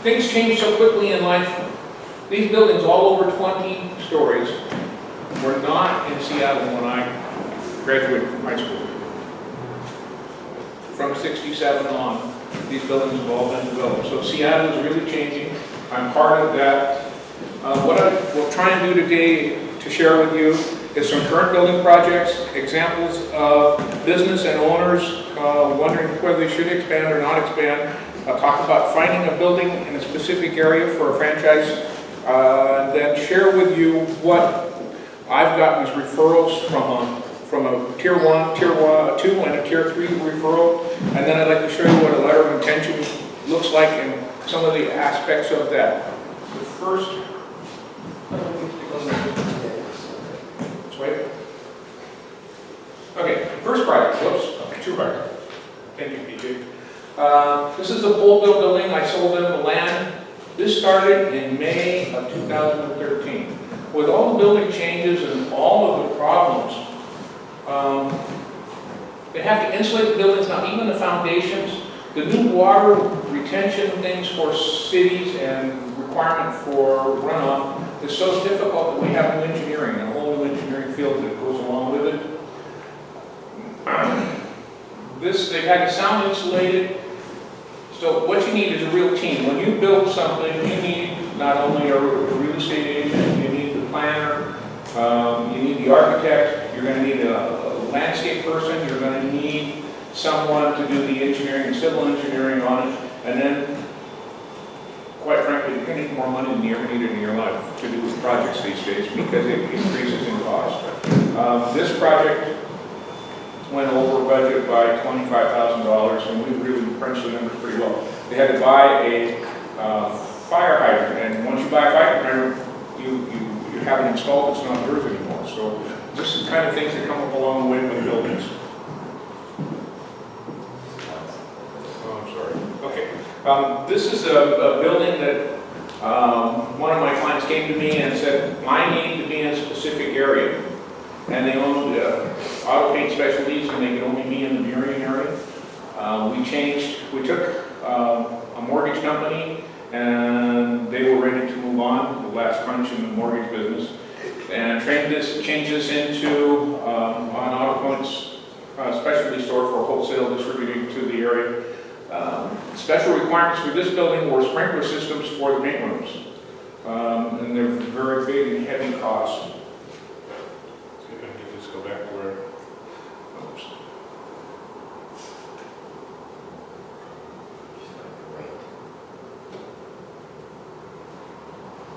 things change so quickly in life. These buildings, all over 20 stories, were not in Seattle when I graduated from high school. From 67 on, these buildings have all been developed. So Seattle is really changing. I'm part of that. What I will try and do today to share with you is some current building projects, examples of business and owners wondering whether they should expand or not expand. I'll talk about finding a building in a specific area for a franchise, and then share with you what I've gotten as referrals from a Tier 1, Tier 2, and a Tier 3 referral. And then I'd like to show you what a letter of intention looks like and some of the aspects of that. The first, wait. Okay, first project, whoops, two projects. Thank you, PJ. This is the Boltville building. I sold them the land. This started in May of 2013. With all the building changes and all of the problems, they have to insulate the buildings, not even the foundations. The new water retention things for cities and requirement for runoff is so difficult that we have new engineering, and a whole new engineering field that goes along with it. They've had it sound insulated. So what you need is a real team. When you build something, you need not only a real estate agent, you need the planner, you need the architect, you're going to need a landscape person, you're going to need someone to do the engineering and civil engineering on it, and then, quite frankly, you're going to need more money than you ever needed in your life to do with projects these days because it increases in cost. This project went over budget by $25,000, and we really crunched the numbers pretty well. They had to buy a fire hydrant, and once you buy a fire hydrant, you have it installed, it's not yours anymore. So this is the kind of things that come up along the way with buildings. Oh, I'm sorry. Okay. This is a building that one of my clients came to me and said, I need to be in a specific area. And they owned auto paint specialties, and they could only be in the Burien area. We took a mortgage company, and they were ready to move on, the last crunch in the mortgage business, and changed this into an auto points specialty store for wholesale distributing to the area. Special requirements for this building were sprinkler systems for the paint rooms, and they're very big and heavy costs. Go back to where, oops.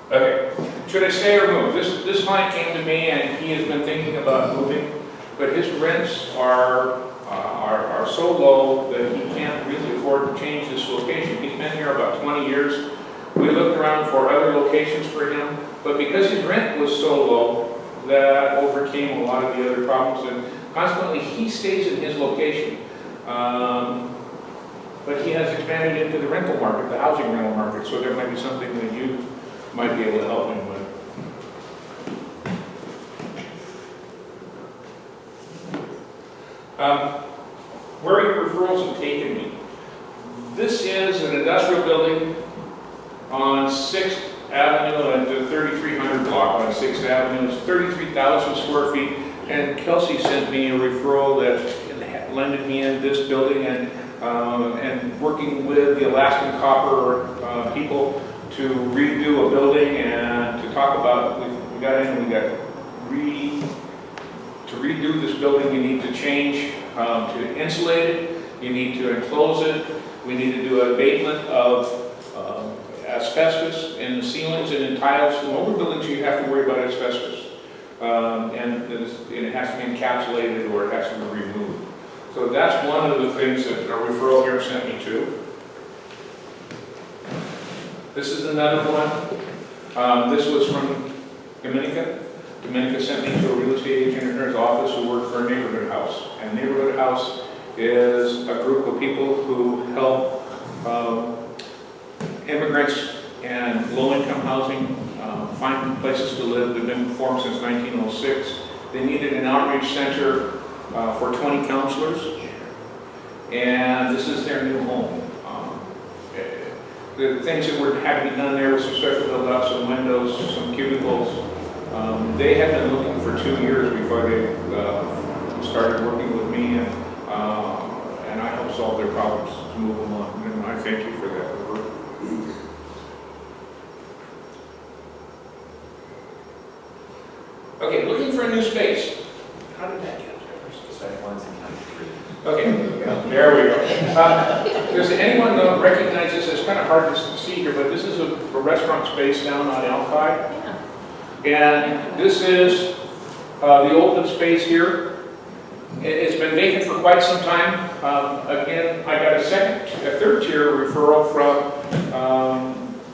Okay, should I stay or move? This client came to me and he has been thinking about moving, but his rents are so low that he can't really afford to change this location. He's been here about 20 years. We looked around for other locations for him, but because his rent was so low, that overcame a lot of the other problems, and consequently he stays in his location. But he has expanded into the rental market, the housing rental market, so there might be something that you might be able to help him with. Where your referrals have taken me. This is an industrial building on 6th Avenue and the 3300 block on 6th Avenue. It's 33,000 square feet, and Kelsey sent me a referral that lended me in this building, and working with the Alaskan Copper people to redo a building and to talk about, we got in and we got to redo this building. You need to change to insulate it, you need to enclose it, we need to do an abatement of asbestos in the ceilings and in tiles. In older buildings, you have to worry about asbestos, and it has to be encapsulated or it has to be removed. So that's one of the things that a referral here sent me to. This is another one. This was from Dominica. Dominica sent me to a real estate agent in her office who worked for a neighborhood house. And neighborhood house is a group of people who help immigrants and low-income housing find places to live. They've been formed since 1906. They needed an outreach center for 20 counselors, and this is their new home. the things that had to be done there was some special build out, some windows, some cubicles. They had been looking for 2 years before they started working with me, and I helped solve their problems to move them on. And I thank you for that. Okay, looking for a new space. How did that get there? Okay, there we go. Does anyone recognize this? It's kind of hard to see here, but this is a restaurant space down on Alki. Yeah. And this is the open space here. It's been vacant for quite some time. Again, I got a third tier referral from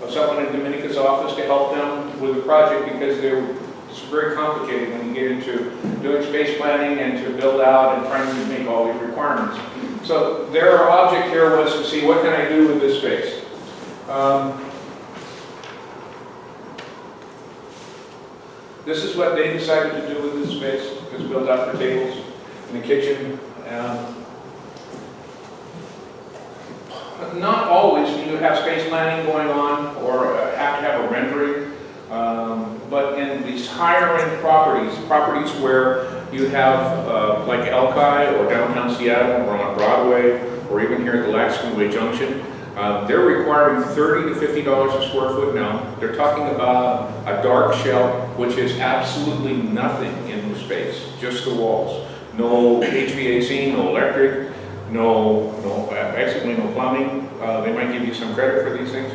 someone in Dominica's office to help them with the project because it's very complicated when you get into doing space planning and to build out and trying to meet all these requirements. So their object here was to see what can I do with this space. This is what they decided to do with this space. It was built out for tables in the kitchen. Not always do you have space planning going on or have to have a rendering. But in these higher end properties where you have like Alki or downtown Seattle or on Broadway or even here at the Laxtonway Junction, they're requiring $30 to $50 a square foot now. They're talking about a dark shell, which is absolutely nothing in the space, just the walls. No HVAC, no electric, basically no plumbing. They might give you some credit for these things.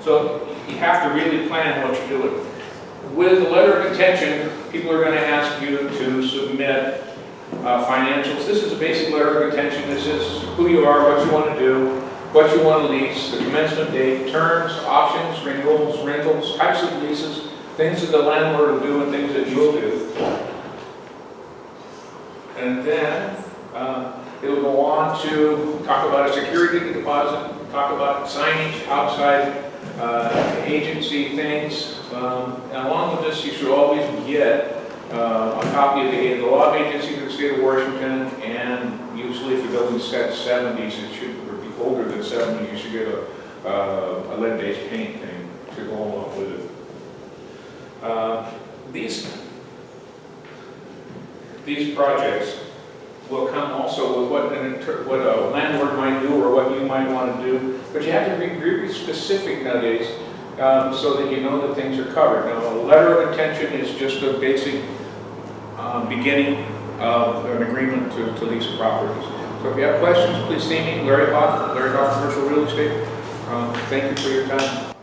So you have to really plan what you're doing. With the letter of intention, people are going to ask you to submit financials. This is a basic letter of intention. This is who you are, what you want to do, what you want to lease, the commencement date, terms, options, renewals, rentals, types of leases, things that the landlord will do and things that you'll do. And then it will go on to talk about a security deposit, talk about signage, outside agency things. And along with this, you should always get a copy of the law of agency for the state of Washington, and usually if the building's set 70s, it should be older than 70s, you should get a lead-based paint thing to go along with it. These projects will come also with what a landlord might do or what you might want to do, but you have to be really specific nowadays so that you know that things are covered. Now, a letter of intention is just a basic beginning of an agreement to lease properties. So if you have questions, please see me, Larry Hoff, Commercial Real Estate. Thank you for your time.